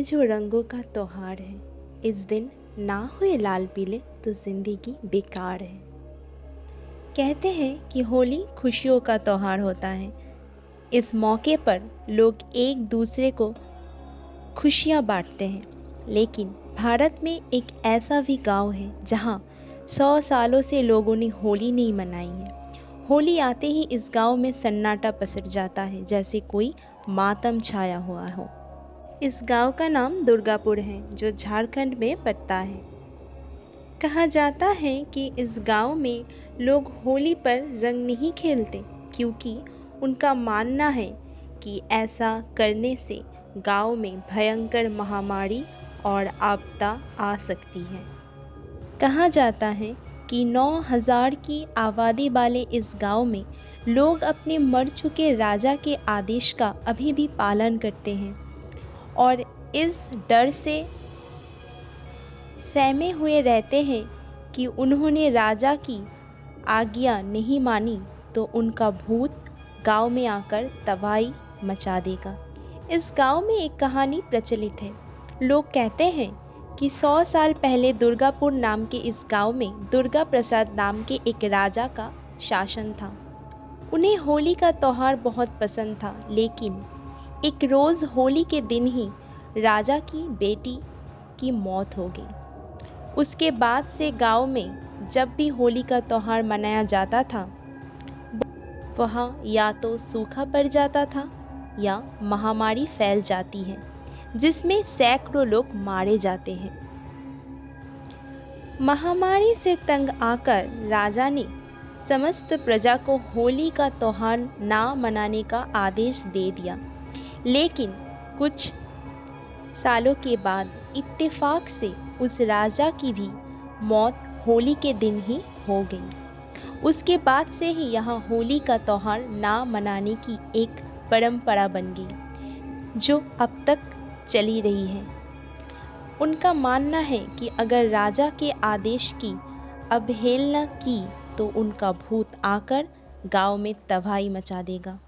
जो रंगों का त्योहार है, इस दिन ना हुए लाल पीले तो जिंदगी बेकार है। कहते हैं कि होली खुशियों का त्योहार होता है। इस मौके पर लोग एक दूसरे को खुशियाँ बांटते हैं। लेकिन भारत में एक ऐसा भी गांव है जहां 100 सालों से लोगों ने होली नहीं मनाई है। होली आते ही इस गांव में सन्नाटा पसर जाता है, जैसे कोई मातम छाया हुआ हो। इस गांव का नाम दुर्गापुर है, जो झारखंड में पड़ता है। कहा जाता है कि इस गांव में लोग होली पर रंग नहीं खेलते, क्योंकि उनका मानना है कि ऐसा करने से गांव में भयंकर महामारी और आपदा आ सकती है। कहा जाता है कि 9000 की आबादी वाले इस गांव में लोग अपने मर चुके राजा के आदेश का अभी भी पालन करते हैं और इस डर से सहमे हुए रहते हैं कि उन्होंने राजा की आज्ञा नहीं मानी तो उनका भूत गांव में आकर तबाही मचा देगा। इस गांव में एक कहानी प्रचलित है। लोग कहते हैं कि 100 साल पहले दुर्गापुर नाम के इस गांव में दुर्गा प्रसाद नाम के एक राजा का शासन था। उन्हें होली का त्योहार बहुत पसंद था, लेकिन एक रोज़ होली के दिन ही राजा की बेटी की मौत हो गई। उसके बाद से गांव में जब भी होली का त्योहार मनाया जाता था, वहाँ या तो सूखा पड़ जाता था या महामारी फैल जाती है, जिसमें सैकड़ों लोग मारे जाते हैं। महामारी से तंग आकर राजा ने समस्त प्रजा को होली का त्योहार ना मनाने का आदेश दे दिया। लेकिन कुछ सालों के बाद इत्तेफाक से उस राजा की भी मौत होली के दिन ही हो गई। उसके बाद से ही यहाँ होली का त्योहार ना मनाने की एक परंपरा बन गई, जो अब तक चली रही है। उनका मानना है कि अगर राजा के आदेश की अवहेलना की तो उनका भूत आकर गांव में तबाही मचा देगा।